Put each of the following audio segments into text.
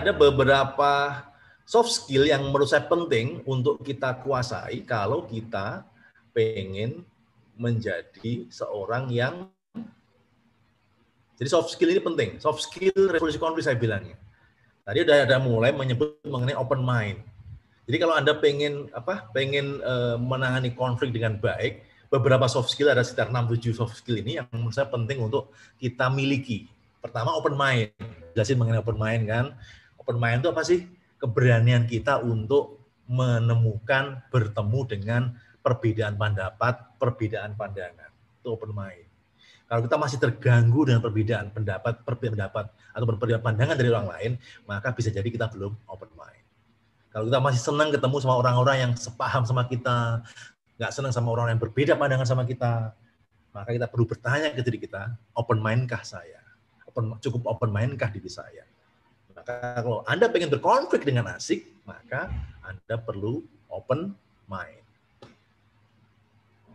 ada beberapa soft skill yang menurut saya penting untuk kita kuasai kalau kita pengen menjadi seorang yang, jadi soft skill ini penting. Soft skill resolusi konflik saya bilangnya. Tadi udah ada mulai menyebut mengenai open mind. Jadi kalau Anda pengen menangani konflik dengan baik, beberapa soft skill, ada sekitar 6-7 soft skill ini yang menurut saya penting untuk kita miliki. Pertama, open mind. Jelasin mengenai open mind kan. Open mind itu apa sih? Keberanian kita untuk menemukan, bertemu dengan perbedaan pendapat, perbedaan pandangan. Itu open mind. Kalau kita masih terganggu dengan perbedaan pendapat atau perbedaan pandangan dari orang lain, maka bisa jadi kita belum open mind. Kalau kita masih senang ketemu sama orang-orang yang sepaham sama kita, nggak senang sama orang yang berbeda pandangan sama kita, maka kita perlu bertanya ke diri kita, open mind-kah saya? Cukup open mind-kah diri saya? Maka kalau Anda pengen berkonflik dengan asik, maka Anda perlu open mind.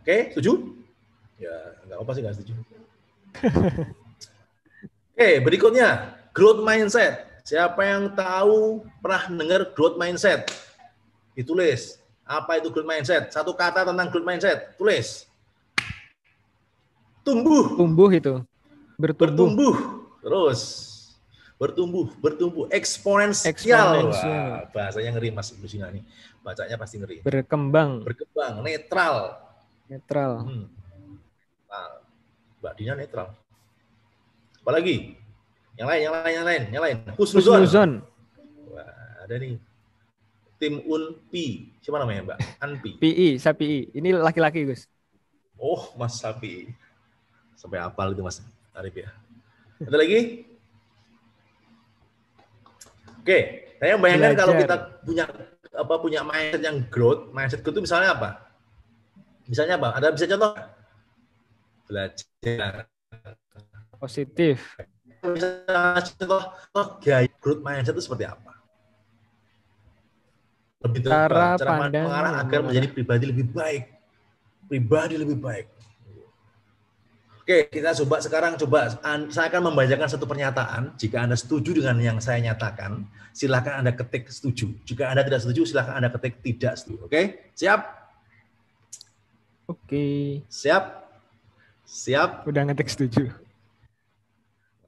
Oke, setuju? Ya, nggak apa sih nggak setuju. Oke, berikutnya growth mindset. Siapa yang tahu pernah dengar growth mindset? Ditulis. Apa itu growth mindset? Satu kata tentang growth mindset. Tulis. Tumbuh. Tumbuh itu. Bertumbuh. Terus. Bertumbuh. Eksponensial. Wah, bahasanya ngeri Mas Busina nih. Bacanya pasti ngeri. Berkembang. Netral. Mbak Dina netral. Apalagi? Yang lain. Husnuzon. Wah, ada nih. Tim Unpi. Siapa namanya, Mbak? Anpi. Sapi. Ini laki-laki, Gus. Oh, Mas Sapi. Sampai hafal itu Mas Arif ya. Ada lagi? Oke, saya bayangkan kalau kita punya mindset yang growth, mindset itu misalnya apa? Misalnya apa? Ada bisa contoh? Belajar positif. Misalnya contoh gaya growth mindset itu seperti apa? Lebih cara mengarah agar menjadi pribadi lebih baik. Oke, kita saya akan membacakan satu pernyataan. Jika Anda setuju dengan yang saya nyatakan, silakan Anda ketik setuju. Jika Anda tidak setuju, silakan Anda ketik tidak setuju. Oke? Siap? Oke. Siap? Udah ngetik setuju.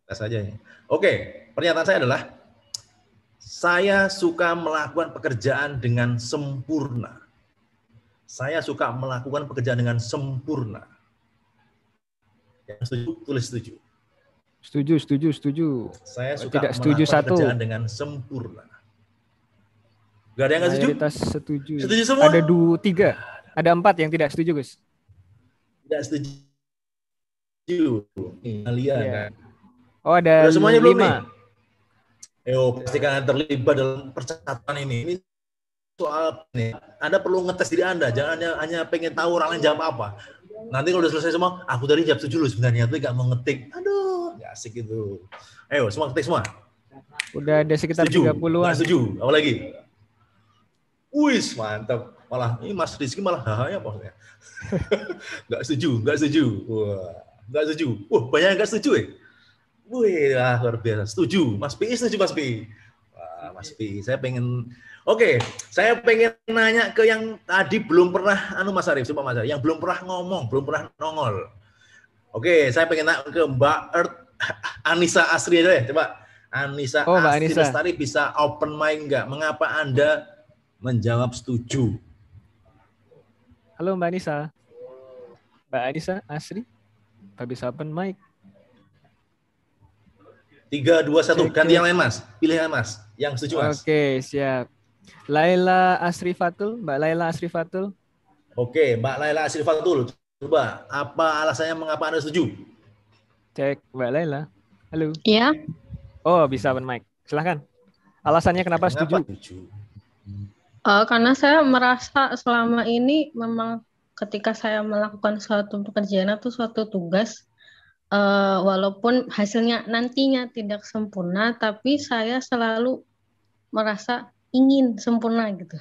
Saja ya. Oke, pernyataan saya adalah saya suka melakukan pekerjaan dengan sempurna. Saya suka melakukan pekerjaan dengan sempurna. Yang setuju, tulis setuju. Setuju. Saya suka tidak setuju melakukan satu. pekerjaan dengan sempurna. Gak ada yang nggak setuju? Setuju. Setuju semua? Ada 3. Ada 4 yang tidak setuju, Gus. Tidak setuju. Kalian kan. Oh, ada semuanya 5. Belum nih? Pastikan Anda terlibat dalam percakapan ini. Ini soal nih. Anda perlu ngetes diri Anda. Jangan hanya pengen tahu orang lain jawab apa. Nanti kalau udah selesai semua, aku tadi jawab setuju loh sebenarnya. Tapi nggak mau ngetik. Aduh, nggak asik itu. Ayo, semua ketik semua. Udah ada sekitar 30-an. Nggak setuju. Apa lagi? Wis, mantap. Malah ini Mas Rizky malah hahanya maksudnya. Nggak setuju. Nggak setuju. Banyak yang nggak setuju ya. Wih, luar biasa. Setuju. Mas PI setuju, Mas PI. Wah, Mas PI, saya pengen... Oke, saya pengen nanya ke yang tadi belum pernah, Mas Arif, coba Mas Arif, yang belum pernah ngomong, belum pernah nongol. Oke, saya pengen nanya ke Mbak Anissa Asri aja ya, coba. Anissa Asri Lestari bisa open mic nggak? Mengapa Anda menjawab setuju? Halo Mbak Anissa. Mbak Anissa Asri, Mbak bisa open mic. 3, 2, 1, ganti yang lain Mas. Pilih yang Mas, yang setuju Mas. Oke, siap. Laila Asri Fatul, Mbak Laila Asri Fatul. Oke, Mbak Laila Asri Fatul. Coba, apa alasannya mengapa Anda setuju? Cek Mbak Laila. Halo. Iya. Oh, bisa open mic. Silahkan. Alasannya kenapa setuju? Karena saya merasa selama ini memang ketika saya melakukan suatu pekerjaan atau suatu tugas, walaupun hasilnya nantinya tidak sempurna, tapi saya selalu merasa ingin sempurna gitu.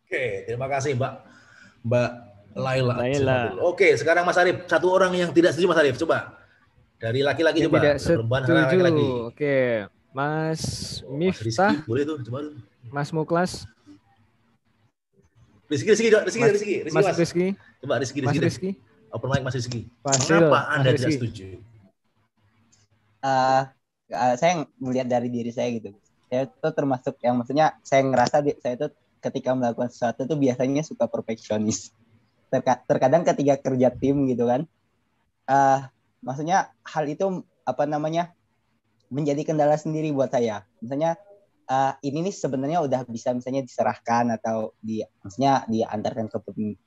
Oke, terima kasih Mbak Laila. Oke, sekarang Mas Arif, satu orang yang tidak setuju Mas Arif, coba. Dari laki-laki coba. Tidak setuju. Laki-laki. Oke. Mas Mas Miftah, Rizky, boleh tuh, coba tuh. Mas Muklas, Rizky, Mas Mas. Rizky, Coba Rizky Mas deh. Rizky, Open mic Mas Rizky. pasti tuh, Mengapa Mas Anda tidak Rizky. setuju? Saya melihat dari diri saya gitu. Saya itu termasuk yang maksudnya saya ngerasa saya itu ketika melakukan sesuatu itu biasanya suka perfeksionis. Terkadang ketika kerja tim gitu kan, maksudnya hal itu apa namanya menjadi kendala sendiri buat saya. Misalnya ini nih sebenarnya udah bisa misalnya diserahkan atau maksudnya diantarkan ke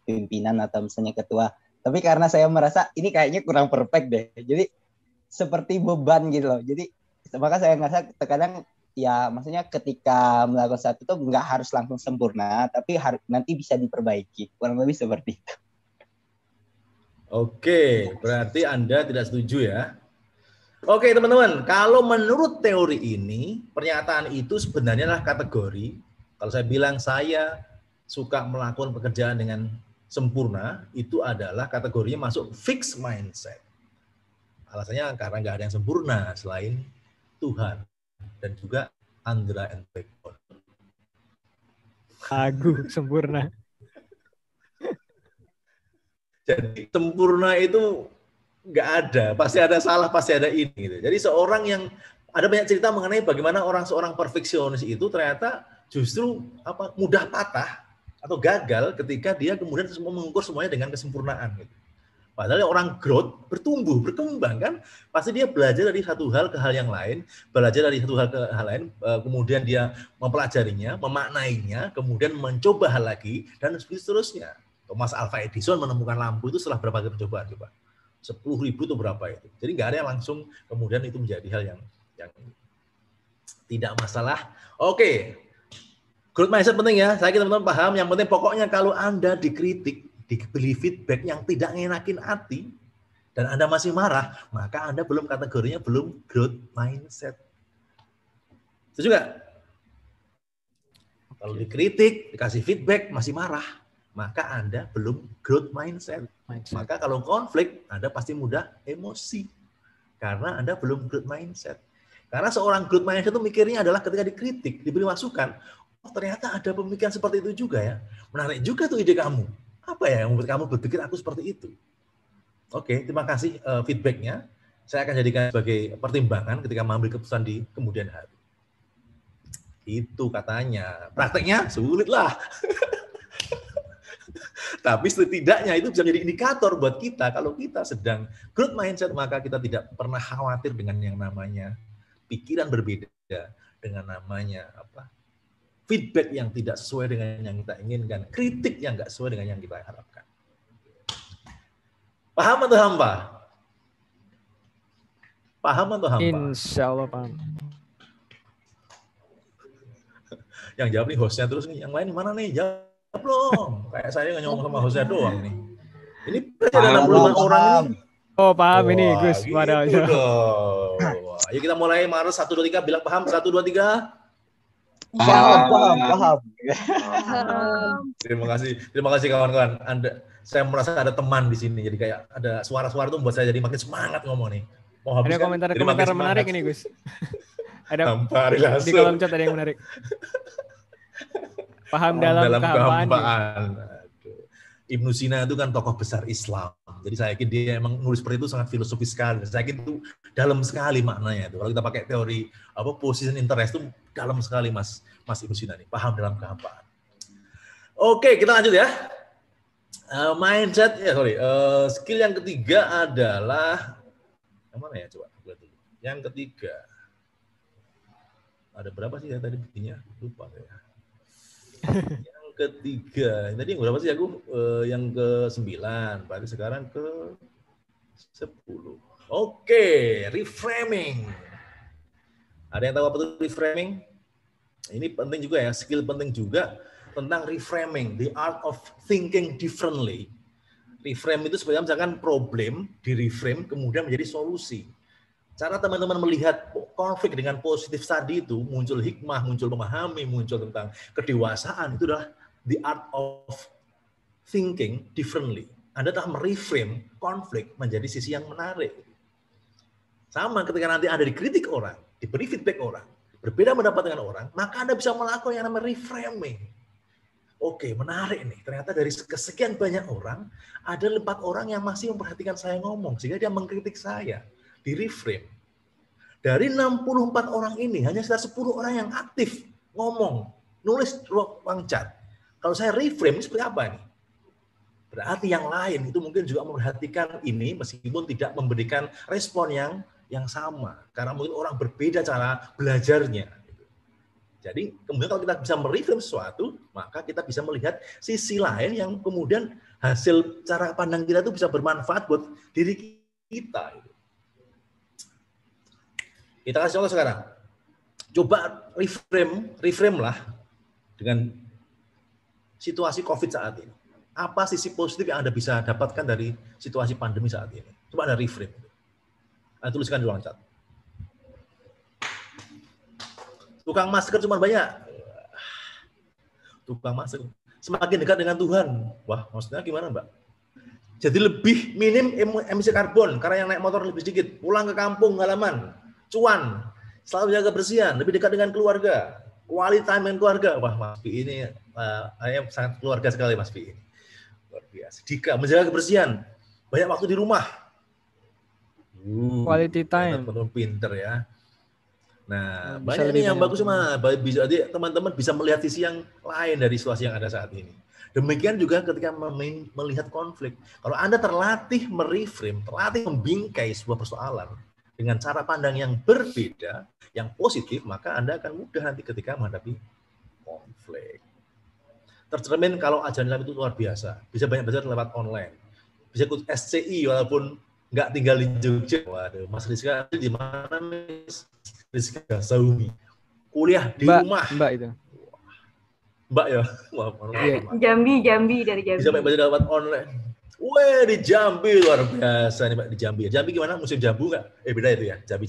pimpinan atau misalnya ketua. Tapi karena saya merasa ini kayaknya kurang perfect deh. Jadi seperti beban gitu loh. Jadi maka saya ngerasa terkadang ya maksudnya ketika melakukan sesuatu itu nggak harus langsung sempurna, tapi nanti bisa diperbaiki. Kurang lebih seperti itu. Oke, berarti Anda tidak setuju ya. Oke teman-teman, kalau menurut teori ini, pernyataan itu sebenarnya adalah kategori. Kalau saya bilang saya suka melakukan pekerjaan dengan sempurna, itu adalah kategorinya masuk fixed mindset. Alasannya karena nggak ada yang sempurna selain Tuhan dan juga Andra and Backbone. Agu sempurna. Jadi sempurna itu nggak ada, pasti ada salah, pasti ada ini. Gitu. Jadi seorang yang ada banyak cerita mengenai bagaimana seorang perfeksionis itu ternyata justru mudah patah atau gagal ketika dia kemudian mengukur semuanya dengan kesempurnaan. Gitu. Padahal orang growth, bertumbuh, berkembang kan, pasti dia belajar dari satu hal ke hal yang lain, belajar dari satu hal ke hal lain, kemudian dia mempelajarinya, memaknainya, kemudian mencoba hal lagi, dan seterusnya. Thomas Alva Edison menemukan lampu itu setelah berapa kali percobaan coba? 10.000 itu berapa itu? Jadi nggak ada yang langsung kemudian itu menjadi hal yang tidak masalah. Oke, growth mindset penting ya. Saya kira teman-teman paham. Yang penting pokoknya kalau Anda dikritik, diberi feedback yang tidak ngenakin hati, dan Anda masih marah, maka Anda belum kategorinya belum growth mindset. Setuju nggak? Kalau dikritik, dikasih feedback, masih marah, maka Anda belum growth mindset. Maka kalau konflik, Anda pasti mudah emosi. Karena Anda belum growth mindset. Karena seorang growth mindset itu mikirnya adalah ketika dikritik, diberi masukan, oh ternyata ada pemikiran seperti itu juga ya. Menarik juga tuh ide kamu. Apa ya yang membuat kamu berpikir aku seperti itu? Oke, terima kasih feedbacknya. Saya akan jadikan sebagai pertimbangan ketika mengambil keputusan di kemudian hari. Itu katanya. Prakteknya sulit lah. Tapi setidaknya itu bisa menjadi indikator buat kita. Kalau kita sedang growth mindset, maka kita tidak pernah khawatir dengan yang namanya pikiran berbeda, dengan namanya feedback yang tidak sesuai dengan yang kita inginkan, kritik yang nggak sesuai dengan yang kita harapkan. Paham atau hampa? Paham atau hampa? Insya Allah paham. Yang jawab nih hostnya terus nih, yang lain mana nih? Jawab belum. Kayak saya nggak ngomong sama hostnya doang nih. Ini ada 65 orang ini. Oh paham. Wah, ini Gus. Gitu dong. Ayo kita mulai. Maret 1, 2, 3. Bilang paham. 1, 2, 3. Paham. Terima kasih kawan-kawan. Saya merasa ada teman di sini. Jadi kayak ada suara-suara itu membuat saya jadi makin semangat ngomong nih. Ada komentar-komentar menarik ini Gus. Ada di kolom chat ada yang menarik. Paham dalam kehampaan. Ibnu Sina itu kan tokoh besar Islam. Jadi saya yakin dia emang nulis seperti itu sangat filosofis sekali. Saya yakin itu dalam sekali maknanya itu. Kalau kita pakai teori position interest itu dalam sekali Mas Ibnu Sina nih. Paham dalam kehampaan. Oke, kita lanjut ya. Mindset skill yang ketiga adalah yang mana ya coba lihat dulu. Yang ketiga ada berapa sih ya tadi buktinya? Lupa ya. Yang ketiga, tadi yang berapa sih aku? Yang ke-9, berarti sekarang ke-10. Oke, reframing. Ada yang tahu apa itu reframing? Ini penting juga ya, skill penting juga tentang reframing, the art of thinking differently. Reframe itu sebenarnya misalkan problem, di reframe kemudian menjadi solusi. Cara teman-teman melihat konflik dengan positif tadi itu, muncul hikmah, muncul memahami, muncul tentang kedewasaan, itu adalah the art of thinking differently. Anda telah mereframe konflik menjadi sisi yang menarik. Sama ketika nanti Anda dikritik orang, diberi feedback orang, berbeda pendapat dengan orang, maka Anda bisa melakukan yang namanya reframing. Oke, menarik nih. Ternyata dari kesekian banyak orang, ada 4 orang yang masih memperhatikan saya ngomong, sehingga dia mengkritik saya. Di reframe. Dari 64 orang ini, hanya sekitar 10 orang yang aktif ngomong, nulis ruang chat. Kalau saya reframe, ini seperti apa nih? Berarti yang lain itu mungkin juga memperhatikan ini, meskipun tidak memberikan respon yang sama. Karena mungkin orang berbeda cara belajarnya. Jadi kemudian kalau kita bisa mereframe sesuatu, maka kita bisa melihat sisi lain yang kemudian hasil cara pandang kita itu bisa bermanfaat buat diri kita. Kita kasih contoh sekarang. Coba reframe lah dengan situasi COVID saat ini. Apa sisi positif yang Anda bisa dapatkan dari situasi pandemi saat ini? Coba Anda reframe. Anda tuliskan di ruang chat. Tukang masker cuma banyak. Tukang masker. Semakin dekat dengan Tuhan. Wah, maksudnya gimana, Mbak? Jadi lebih minim emisi karbon karena yang naik motor lebih sedikit. Pulang ke kampung halaman. Cuan. Selalu jaga kebersihan. Lebih dekat dengan keluarga. Quality time dengan keluarga. Wah, Mas Pi ini sangat keluarga sekali, Mas Pi ini. Luar biasa. Dika, menjaga kebersihan. Banyak waktu di rumah. Quality time. Betul pinter ya. Nah, banyak ini yang bagus mah. Bisa teman-teman bisa melihat sisi yang lain dari situasi yang ada saat ini. Demikian juga ketika melihat konflik. Kalau Anda terlatih mereframe, terlatih membingkai sebuah persoalan dengan cara pandang yang berbeda, yang positif, maka Anda akan mudah nanti ketika menghadapi konflik. Tercermin kalau ajaran Islam itu luar biasa. Bisa banyak belajar lewat online. Bisa ikut SCI walaupun nggak tinggal di Jogja. Waduh, Mas Rizka di mana, Mas? Rizka Saumi. Kuliah di rumah. Mbak itu. Mbak ya? Wah, Jambi dari Jambi. Bisa banyak belajar lewat online. Wah, di Jambi luar biasa nih, Mbak, di Jambi. Jambi gimana? Musim jambu nggak? Beda itu ya, Jambi.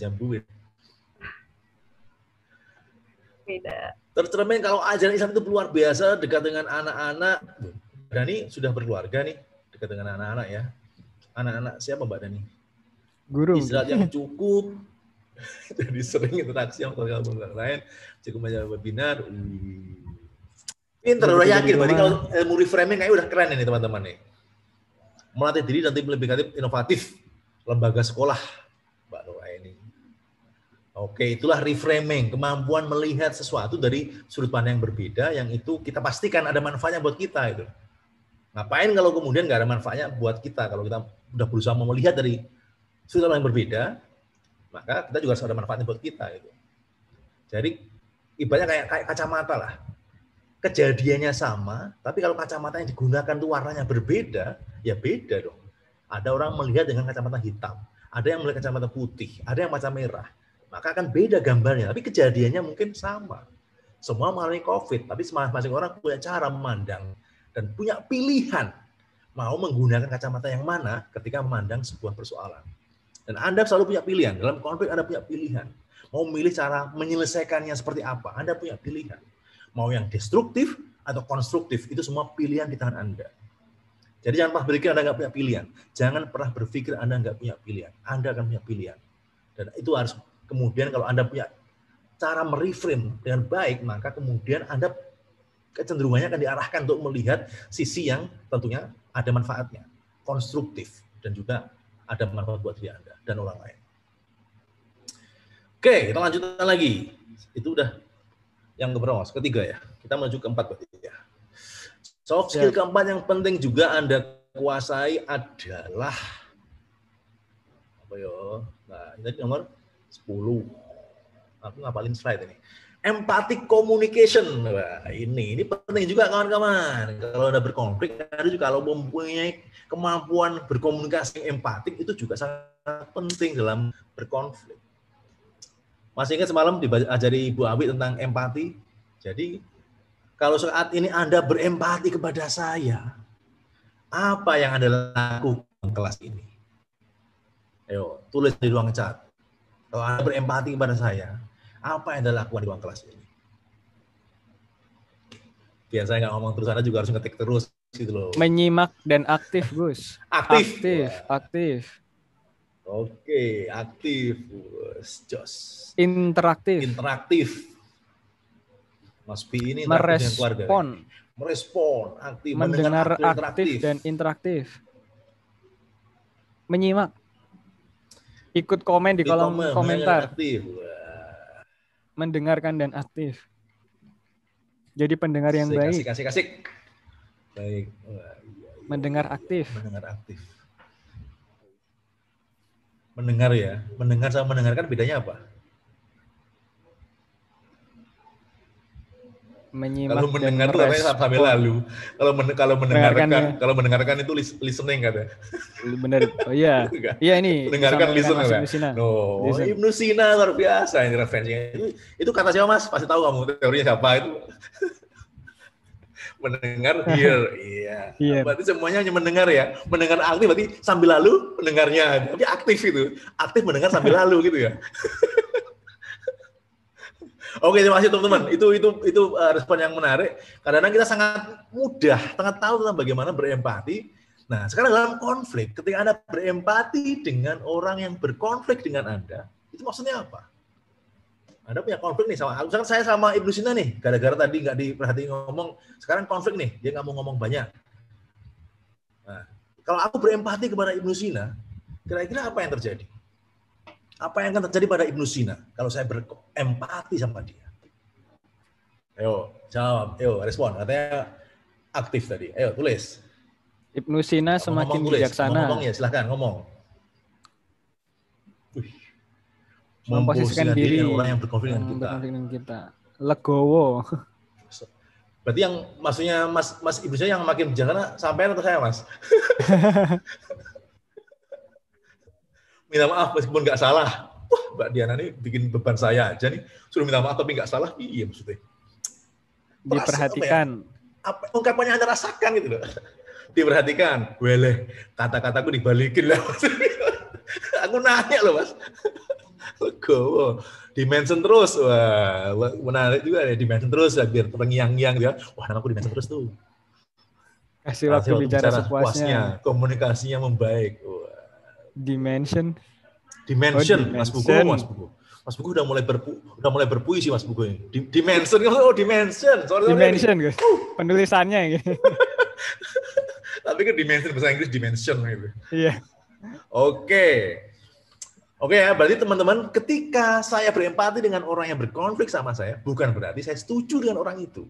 Beda. Tercermin kalau ajaran Islam itu luar biasa, dekat dengan anak-anak. Dani sudah berkeluarga nih, dekat dengan anak-anak ya. Anak-anak siapa Mbak Dani? Guru. Istirahat yang cukup. Jadi sering interaksi sama keluarga lain. Cukup banyak webinar. Pinter, udah yakin. Berarti kalau ilmu reframing kayaknya udah keren ini teman-teman nih. Melatih diri nanti lebih kreatif, inovatif. Lembaga sekolah. Mbak Nura ini. Oke, itulah reframing. Kemampuan melihat sesuatu dari sudut pandang yang berbeda, yang itu kita pastikan ada manfaatnya buat kita. Itu. Ngapain kalau kemudian nggak ada manfaatnya buat kita? Kalau kita udah berusaha melihat dari sudut pandang yang berbeda, maka kita juga harus ada manfaatnya buat kita. Gitu. Jadi, ibaratnya kayak kacamata lah. Kejadiannya sama, tapi kalau kacamata yang digunakan itu warnanya berbeda, ya beda dong. Ada orang melihat dengan kacamata hitam, ada yang melihat kacamata putih, ada yang macam merah. Maka akan beda gambarnya, tapi kejadiannya mungkin sama. Semua mengalami COVID, tapi masing-masing orang punya cara memandang dan punya pilihan mau menggunakan kacamata yang mana ketika memandang sebuah persoalan. Dan Anda selalu punya pilihan, dalam konflik Anda punya pilihan. Mau memilih cara menyelesaikannya seperti apa, Anda punya pilihan. Mau yang destruktif atau konstruktif, itu semua pilihan di tangan Anda. Jadi jangan pernah berpikir Anda nggak punya pilihan. Jangan pernah berpikir Anda nggak punya pilihan. Anda akan punya pilihan. Dan itu harus kemudian kalau Anda punya cara mereframe dengan baik, maka kemudian Anda kecenderungannya akan diarahkan untuk melihat sisi yang tentunya ada manfaatnya, konstruktif, dan juga ada manfaat buat diri Anda dan orang lain. Oke, kita lanjutkan lagi. Itu udah yang keberapa? Ketiga ya. Kita menuju keempat berarti ya. Soft skill keempat yang penting juga Anda kuasai adalah apa ya? Nah, ini nomor 10. Aku ngapalin slide ini. Empathic communication. Wah, ini penting juga kawan-kawan. Kalau Anda berkonflik, Anda juga kalau mempunyai kemampuan berkomunikasi empatik itu juga sangat penting dalam berkonflik. Masih ingat semalam diajari Ibu Awi tentang empati? Jadi, kalau saat ini Anda berempati kepada saya, apa yang Anda lakukan kelas ini? Ayo, tulis di ruang chat. Kalau Anda berempati kepada saya, apa yang Anda lakukan di ruang kelas ini? Biar saya nggak ngomong terus, Anda juga harus ngetik terus gitu loh. Menyimak dan aktif, Gus. Aktif. Oke, aktif. Jos. Interaktif. Interaktif. Mas Pi ini interaktif dengan keluarga. Merespon, aktif, mendengar aktif dan interaktif. Menyimak. Ikut komen di kolom komentar. Aktif. Mendengarkan dan aktif. Jadi pendengar yang baik. Asik. Baik. Mendengar aktif. Mendengar ya. Mendengar sama mendengarkan bedanya apa? Menyimak kalau mendengar dan itu sambil lalu. Kalau mendengarkan itu listening kata. Benar. Oh iya. Iya ini. Mendengarkan listening. No, Ibnu Sina luar biasa ini referensinya. Itu kata siapa Mas? Pasti tahu kamu teorinya siapa itu. Mendengar hear. Iya. Berarti semuanya hanya mendengar ya. Mendengar aktif berarti sambil lalu mendengarnya. Tapi aktif itu. Aktif mendengar sambil lalu gitu ya. Oke, terima kasih teman-teman. Itu respon yang menarik. Kadang-kadang kita sangat tahu tentang bagaimana berempati. Nah, sekarang dalam konflik, ketika Anda berempati dengan orang yang berkonflik dengan Anda, itu maksudnya apa? Anda punya konflik nih sama, misalkan saya sama Ibnu Sina nih, gara-gara tadi nggak diperhatiin ngomong, sekarang konflik nih, dia nggak mau ngomong banyak. Nah, kalau aku berempati kepada Ibnu Sina, kira-kira apa yang terjadi? Apa yang akan terjadi pada Ibnu Sina kalau saya berempati sama dia? Ayo, jawab. Ayo, respon. Katanya aktif tadi. Ayo, tulis. Ibnu Sina semakin bijaksana. Ngomong ya, silahkan ngomong. Memposisikan diri dengan orang yang berkonflik dengan kita. Legowo. Berarti yang maksudnya Mas Ibnu Sina yang makin bijaksana sampean atau saya, Mas? Minta maaf meskipun nggak salah. Wah, Mbak Diana ini bikin beban saya aja nih. Suruh minta maaf tapi nggak salah. Iya maksudnya. Diperhatikan. Apa ungkapannya Anda rasakan gitu loh. Diperhatikan. Weleh, kata-kataku dibalikin lah. Aku nanya loh, Mas. Legowo. Dimension terus. Wah, menarik juga ya. Dimension terus ya, biar terngiang-ngiang dia. Wah, namaku dimension terus tuh. Kasih waktu bicara sepuasnya. Komunikasinya membaik. Dimension. Mas Buku udah mulai berpuisi Mas Buku ini. Dimension. Dimension guys. Penulisannya gitu. Tapi kan dimension bahasa Inggris dimension gitu. Iya. Oke ya, berarti teman-teman ketika saya berempati dengan orang yang berkonflik sama saya, bukan berarti saya setuju dengan orang itu.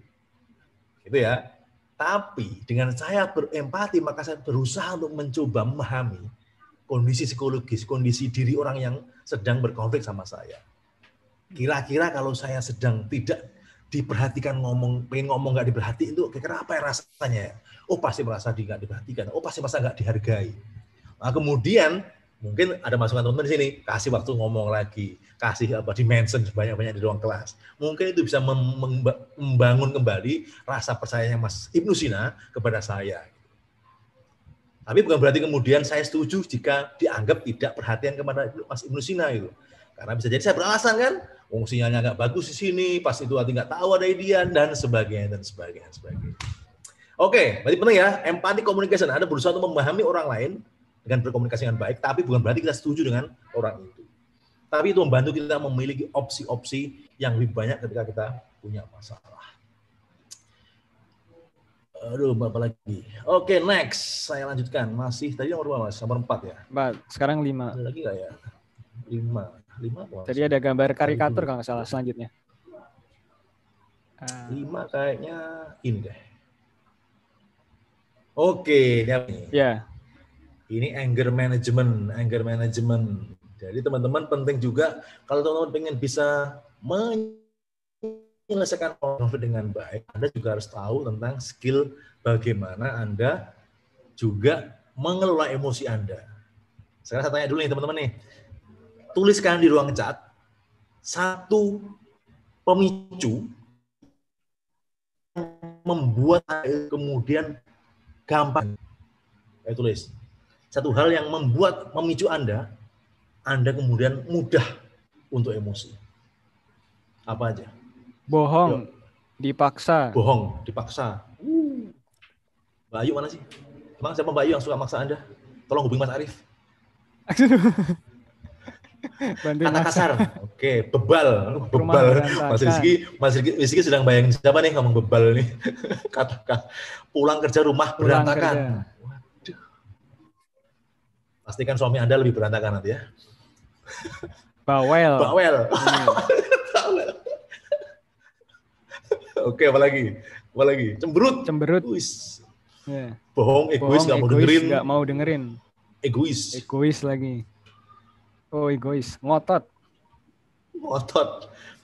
Gitu ya. Tapi dengan saya berempati maka saya berusaha untuk mencoba memahami kondisi psikologis, kondisi diri orang yang sedang berkonflik sama saya. Kira-kira kalau saya sedang tidak diperhatikan pengen ngomong nggak diperhatiin itu kira-kira apa ya rasanya ya? Oh pasti merasa nggak diperhatikan, oh pasti merasa nggak dihargai. Nah, kemudian mungkin ada masukan teman-teman di sini, kasih waktu ngomong lagi, kasih dimension sebanyak-banyak di ruang kelas. Mungkin itu bisa membangun kembali rasa percayanya Mas Ibnu Sina kepada saya. Tapi bukan berarti kemudian saya setuju jika dianggap tidak perhatian kepada Mas Ibnu Sina itu. Karena bisa jadi saya beralasan kan, sinyalnya nggak bagus di sini, pas itu hati nggak tahu ada idean, dan sebagainya. Oke, berarti penting ya, empathy communication. Anda berusaha untuk memahami orang lain dengan berkomunikasi dengan baik, tapi bukan berarti kita setuju dengan orang itu. Tapi itu membantu kita memiliki opsi-opsi yang lebih banyak ketika kita punya masalah. Aduh, apa lagi? Oke, next. Saya lanjutkan. Masih tadi nomor berapa, Mas? Nomor 4 ya? Sekarang 5. Ada lagi nggak ya? 5 apa? Tadi ada gambar karikatur kalau nggak salah selanjutnya. 5 kayaknya ini deh. Oke, ini. Ya. Ini anger management. Jadi teman-teman penting juga kalau teman-teman pengen bisa menyelesaikan konflik dengan baik, Anda juga harus tahu tentang skill bagaimana Anda juga mengelola emosi Anda. Sekarang saya tanya dulu nih teman-teman nih. Tuliskan di ruang chat satu pemicu yang membuat kemudian gampang. Saya tulis. Satu hal yang memicu Anda kemudian mudah untuk emosi. Apa aja? Bohong, dipaksa. Mbak Ayu mana sih? Emang siapa Mbak Ayu yang suka maksa Anda? Tolong hubungi Mas Arif. Bantuin Kata masak. kasar. Oke, bebal. Rumah Bebal. berantakan. Mas Rizky sedang bayangin siapa nih ngomong bebal nih. Katakan pulang kerja rumah Pulang berantakan. kerja. Waduh. Pastikan suami Anda lebih berantakan nanti ya. Bawel. Bawel. Ini. Bawel. Oke, apalagi? Cemberut. Cemberut. Wis. Ya. Bohong, egois, nggak mau dengerin. Nggak mau dengerin. Egois. Egois lagi. Oh, egois. Ngotot.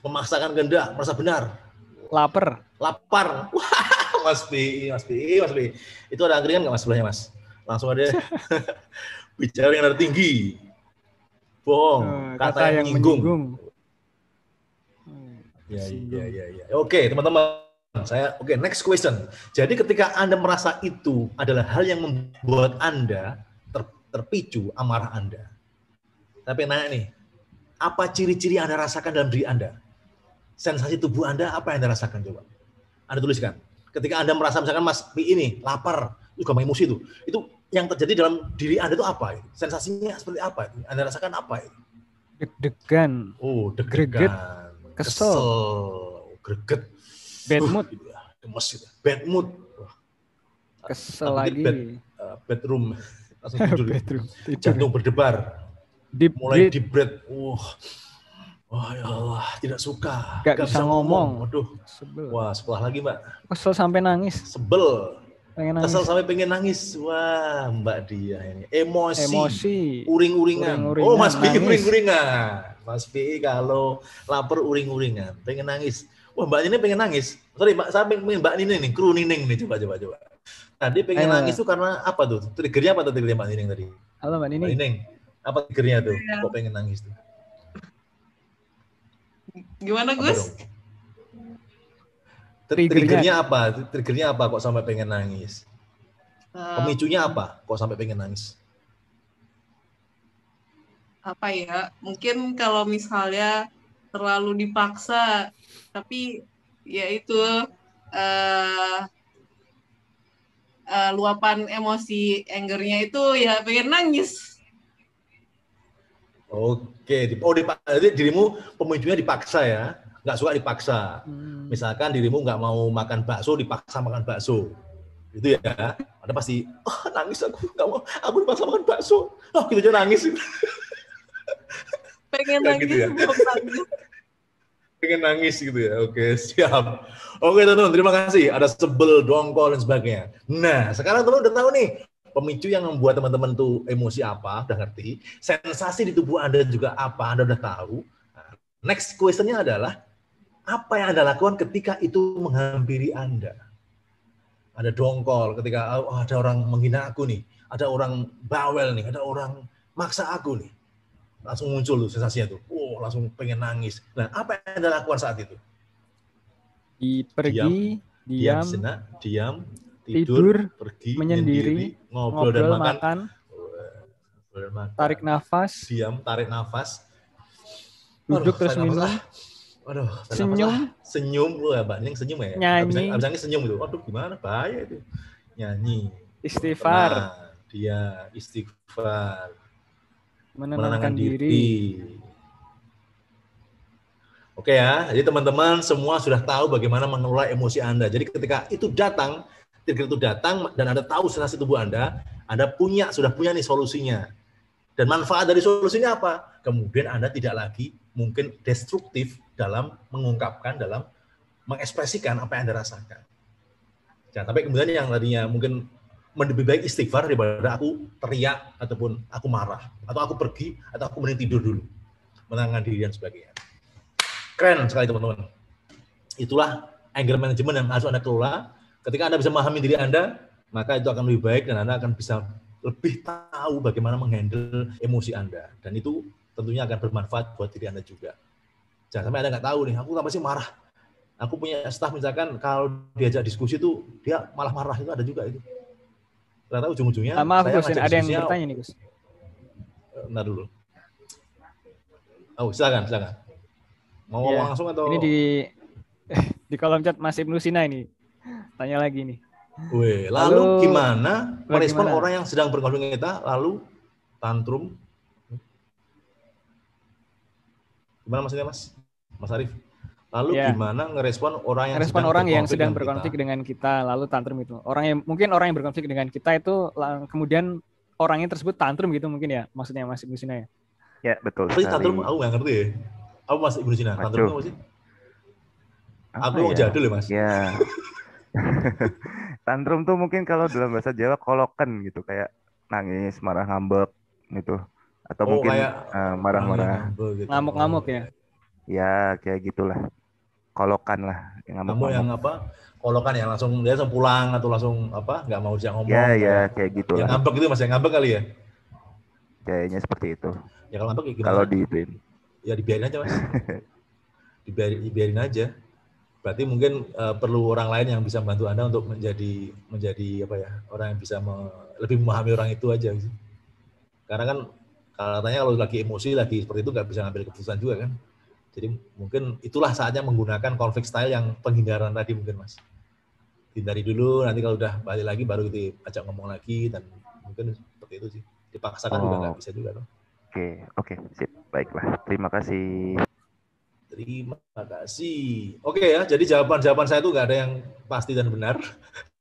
Memaksakan kehendak, merasa benar. Lapar. Wah, Mas Pi. Itu ada angkringan nggak Mas sebelahnya Mas? Langsung ada bicara yang ada tinggi. Bohong, kata yang menyinggung. Ya. Oke, teman-teman. Oke, next question. Jadi ketika Anda merasa itu adalah hal yang membuat Anda terpicu amarah Anda. Tapi nanya nih, apa ciri-ciri yang Anda rasakan dalam diri Anda? Sensasi tubuh Anda apa yang Anda rasakan coba? Anda tuliskan. Ketika Anda merasa misalkan Mas Pi ini lapar, itu gampang emosi itu. Itu yang terjadi dalam diri Anda itu apa? Sensasinya seperti apa? Anda rasakan apa? Deg-degan. Oh, deg-degan. Kesel. Greget. Bad mood. Gemes gitu. Bad mood. Kesel lagi. Bedroom. Langsung tidur. Bedroom. Jantung berdebar. Mulai deep breath. Wah ya Allah, tidak suka. Gak bisa ngomong. Waduh. Sebel. Wah, sekolah lagi Mbak. Kesel sampai nangis. Sebel. Pengen nangis. Kesel sampai pengen nangis. Wah, Mbak Dia ini. Emosi. Uring-uringan. Oh, Mas Pi uring-uringan. Mas Pi kalau lapar uring-uringan, pengen nangis. Wah, Mbak ini pengen nangis. Sorry, Mbak, saya pengen Mbak Nining nih, kru Nining nih, coba. Tadi pengen nangis tuh karena apa tuh? Triggernya apa tuh triggernya Mbak Nining tadi? Halo Mbak Nining. Mbak Nining, apa triggernya tuh? Kok pengen nangis tuh? Gimana Gus? Triggernya apa? Triggernya apa kok sampai pengen nangis? Pemicunya apa? Kok sampai pengen nangis? Apa ya? Mungkin kalau misalnya terlalu dipaksa, tapi ya itu luapan emosi angernya itu ya pengen nangis. Oke, jadi dirimu pemicunya dipaksa ya, nggak suka dipaksa. Misalkan dirimu nggak mau makan bakso, dipaksa makan bakso, gitu ya. Ada pasti, nangis aku nggak mau, aku dipaksa makan bakso, gitu aja nangis. Pengen nangis gitu ya? nangis. Pengen nangis gitu ya. Oke, siap. Oke, teman-teman, terima kasih. Ada sebel, dongkol, dan sebagainya. Nah, sekarang teman-teman udah tahu nih, pemicu yang membuat teman-teman tuh emosi apa, udah ngerti. Sensasi di tubuh Anda juga apa, Anda udah tahu. Nah, next question-nya adalah, apa yang Anda lakukan ketika itu menghampiri Anda? Ada dongkol, ketika ada orang menghina aku nih, ada orang bawel nih, ada orang maksa aku nih. Langsung muncul tuh sensasinya tuh. Langsung pengen nangis. Nah, apa yang Anda lakukan saat itu? Diam, tidur, pergi, menyendiri, ngobrol dan makan. Tarik nafas. Diam, tarik nafas. Duduk terus minum. Senyum. Wah, Mbak Ning senyum ya? Nyanyi. Abis senyum itu. Waduh, gimana? Bahaya itu. Nyanyi. Istighfar. Nah, dia istighfar. Menenangkan diri. Oke ya, jadi teman-teman semua sudah tahu bagaimana mengelola emosi Anda. Jadi ketika itu datang, trigger itu datang dan Anda tahu sensasi tubuh Anda sudah punya nih solusinya. Dan manfaat dari solusinya apa? Kemudian Anda tidak lagi mungkin destruktif dalam mengungkapkan, dalam mengekspresikan apa yang Anda rasakan. Jangan sampai kemudian yang tadinya mungkin lebih baik istighfar daripada aku teriak ataupun aku marah atau aku pergi atau aku mending tidur dulu, menenangkan diri dan sebagainya. Keren sekali teman-teman. Itulah anger management yang harus Anda kelola. Ketika Anda bisa memahami diri Anda, maka itu akan lebih baik dan Anda akan bisa lebih tahu bagaimana menghandle emosi Anda. Dan itu tentunya akan bermanfaat buat diri Anda juga. Jangan sampai Anda nggak tahu nih, aku kenapa sih marah. Aku punya staff misalkan kalau diajak diskusi tuh dia malah marah, itu ada juga itu. Ternyata ujung-ujungnya maaf saya Gus, ada yang bertanya nih Gus. Bentar dulu. Silakan. Mau ngomong langsung atau? Ini di kolom chat Mas Ibnu Sina ini. Tanya lagi nih. Lalu gimana merespon orang yang sedang berkonflik kita, lalu tantrum, Gimana maksudnya Mas? Mas Arif? Lalu Ya. gimana ngerespon orang yang sedang berkonflik dengan kita, lalu tantrum itu. Orang yang berkonflik dengan kita itu kemudian orangnya tersebut tantrum gitu mungkin ya, maksudnya Mas Ibnu Sina ya? Ya, betul Apa sih sekali. tantrum? Aku nggak ngerti ya. Aku Mas Ibnu Sina, tantrum itu apa sih? Aku mau jadul ya Mas. Ya. Tantrum tuh mungkin kalau dalam bahasa Jawa kolokan gitu, kayak nangis, marah, ngambek gitu. Atau mungkin marah-marah. Gitu. Ngamuk-ngamuk ya? Ya, kayak gitulah. Kolokan lah. Kamu yang apa? Kolokan ya langsung dia langsung pulang atau langsung apa? Nggak mau diajak ngomong. Ya, kayak gitulah. Yang ngambek itu Mas, yang ngambek kali ya? Kayaknya seperti itu. Ya kalau ngambek gimana? Kalau diituin. Ya dibiarin aja Mas. dibiarin aja. Berarti mungkin perlu orang lain yang bisa membantu Anda untuk menjadi apa ya, orang yang bisa lebih memahami orang itu aja. Karena kan katanya kalau lagi emosi, lagi seperti itu nggak bisa ngambil keputusan juga kan. Jadi mungkin itulah saatnya menggunakan konflik style yang penghindaran tadi mungkin Mas. Hindari dulu, nanti kalau udah balik lagi baru diajak ngomong lagi, dan mungkin seperti itu sih. Dipaksakan juga nggak bisa juga loh. Oke, sip. Baiklah, terima kasih. Terima kasih. Oke ya, jadi jawaban-jawaban saya itu nggak ada yang pasti dan benar.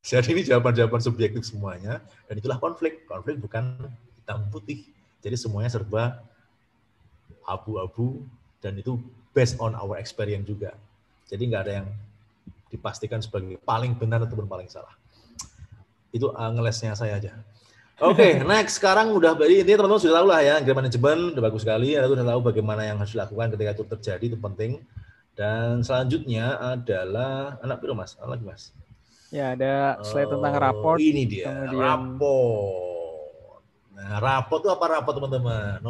Jadi ini jawaban-jawaban subjektif semuanya, dan itulah konflik. Konflik bukan hitam putih. Jadi semuanya serba abu-abu, dan itu based on our experience juga. Jadi nggak ada yang dipastikan sebagai paling benar ataupun paling salah. Itu ngelesnya saya aja. Oke, next. Sekarang udah ini teman-teman sudah tahu lah ya, anger management udah bagus sekali. Anda sudah tahu bagaimana yang harus dilakukan ketika itu terjadi, itu penting. Dan selanjutnya adalah anak biru Mas, lagi Mas. Ya, ada slide tentang raport. Ini dia, kemudian raport. Nah, raport itu apa raport teman-teman?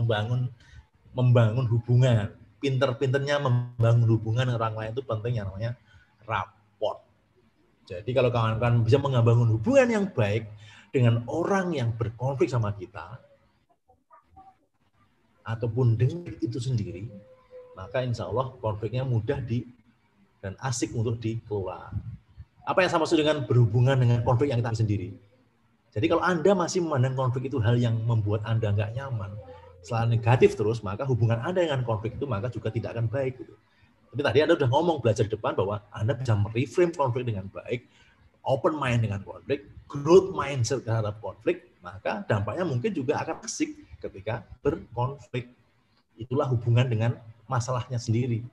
Membangun hubungan. Pinter-pinternya membangun hubungan dengan orang lain itu penting, yang namanya raport. Jadi kalau kawan-kawan bisa membangun hubungan yang baik dengan orang yang berkonflik sama kita, ataupun dengan itu sendiri, maka insya Allah konfliknya mudah dan asik untuk dikelola. Apa yang sama dengan berhubungan dengan konflik yang kita sendiri? Jadi kalau Anda masih memandang konflik itu hal yang membuat Anda nggak nyaman, selalu negatif terus, maka hubungan Anda dengan konflik itu maka juga tidak akan baik. Gitu. Tapi tadi Anda sudah ngomong belajar di depan bahwa Anda bisa mereframe konflik dengan baik, open mind dengan konflik, growth mindset terhadap konflik, maka dampaknya mungkin juga akan asik ketika berkonflik. Itulah hubungan dengan masalahnya sendiri.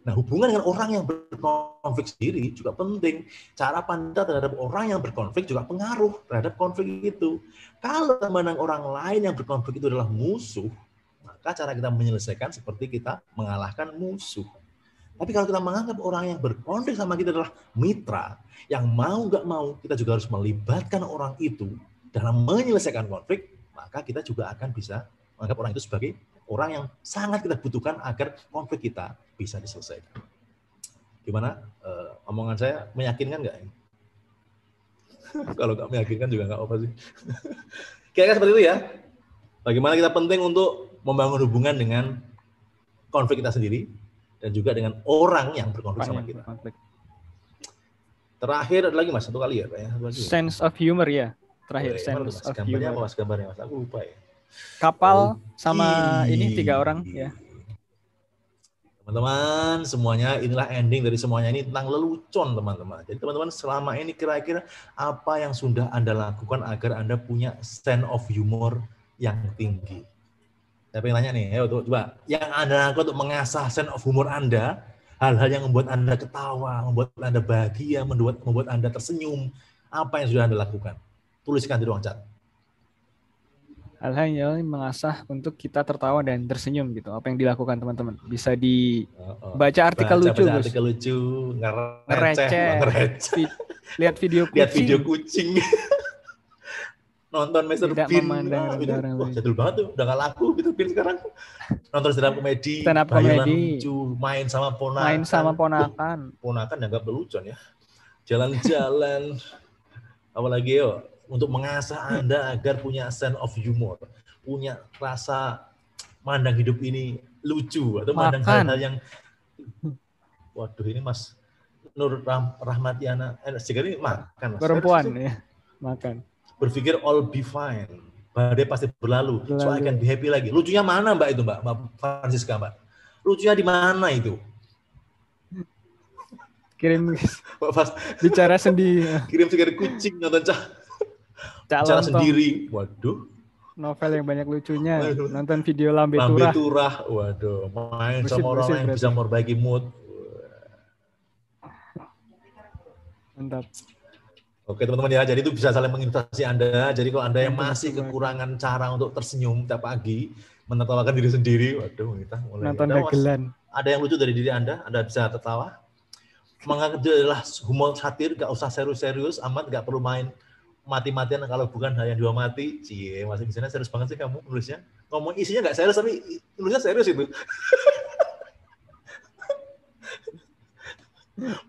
Nah, hubungan dengan orang yang berkonflik sendiri juga penting. Cara pandang terhadap orang yang berkonflik juga pengaruh terhadap konflik itu. Kalau memandang orang lain yang berkonflik itu adalah musuh, maka cara kita menyelesaikan seperti kita mengalahkan musuh. Tapi kalau kita menganggap orang yang berkonflik sama kita adalah mitra, yang mau nggak mau kita juga harus melibatkan orang itu dalam menyelesaikan konflik, maka kita juga akan bisa menganggap orang itu sebagai orang yang sangat kita butuhkan agar konflik kita bisa diselesaikan. Gimana? Omongan saya meyakinkan nggak? Kalau nggak meyakinkan juga nggak apa sih. Kira-kira seperti itu ya. Bagaimana kita penting untuk membangun hubungan dengan konflik kita sendiri, dan juga dengan orang yang berkonflik sama kita. Terakhir ada lagi Mas, satu kali ya Pak ya. Sense of humor ya. Terakhir sense of gambarnya humor. Apa Mas gambarnya Mas? Aku lupa ya. Kapal sama ini 3 orang ya. Teman-teman, semuanya inilah ending dari semuanya ini tentang lelucon teman-teman. Jadi teman-teman selama ini kira-kira apa yang sudah Anda lakukan agar Anda punya sense of humor yang tinggi? Saya pengen nanya nih, ayo coba yang Anda lakukan untuk mengasah sense of humor Anda, hal-hal yang membuat Anda ketawa, membuat Anda bahagia, membuat Anda tersenyum, apa yang sudah Anda lakukan? Tuliskan di ruang chat. Hal-hal yang mengasah untuk kita tertawa dan tersenyum gitu. Apa yang dilakukan teman-teman? Bisa dibaca artikel lucu, baca artikel lucu, ngereceh. Lihat video kucing. Nonton Mr. Bean. Wah, jadul banget tuh. Udah gak laku Mr. Bean sekarang. Nonton stand up komedi. Lucu, main sama ponakan. Ponakan dianggap lelucon ya. Jalan-jalan. Apalagi yo, untuk mengasah Anda agar punya sense of humor, punya rasa mandang hidup ini lucu, atau mandang hal-hal yang, waduh ini Mas Nur Rahmatiana, sekarang ini makan Mas. Perempuan ya, makan. Berpikir all be fine, badai pasti berlalu, so I can be happy lagi. Lucunya mana Mbak itu Mbak Francisca Mbak? Lucunya di mana itu? Kirim Pas bicara sendiri. kirim sekali kucing nonton bicara sendiri. Waduh. Novel yang banyak lucunya. Nonton video Lambe Turah. Waduh, main sama orang yang bisa memperbaiki mood. Mantap. Oke teman-teman ya, jadi itu bisa saling menginspirasi Anda. Jadi kalau Anda yang masih kekurangan cara untuk tersenyum tiap pagi, menertawakan diri sendiri, waduh kita mulai nonton dagelan. Ada yang lucu dari diri Anda bisa tertawa. Menganggap itu adalah humor satir, gak usah serius-serius amat, gak perlu main mati-matian kalau bukan hanya dua mati. Cie, masih misalnya serius banget sih kamu nulisnya. Ngomong isinya gak serius tapi nulisnya serius itu.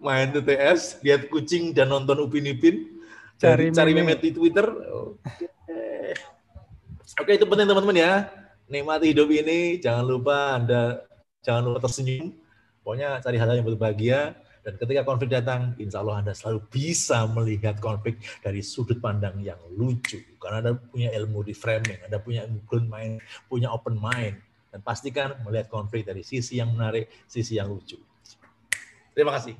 Main TTS, lihat kucing dan nonton Upin Ipin, cari meme di Twitter. Oke, itu penting teman-teman ya. Nikmati hidup ini, jangan lupa tersenyum. Pokoknya cari hal yang berbahagia. Dan ketika konflik datang, insya Allah Anda selalu bisa melihat konflik dari sudut pandang yang lucu. Karena Anda punya ilmu reframing, Anda punya open mind, punya open mind. Dan pastikan melihat konflik dari sisi yang menarik, sisi yang lucu. Terima kasih.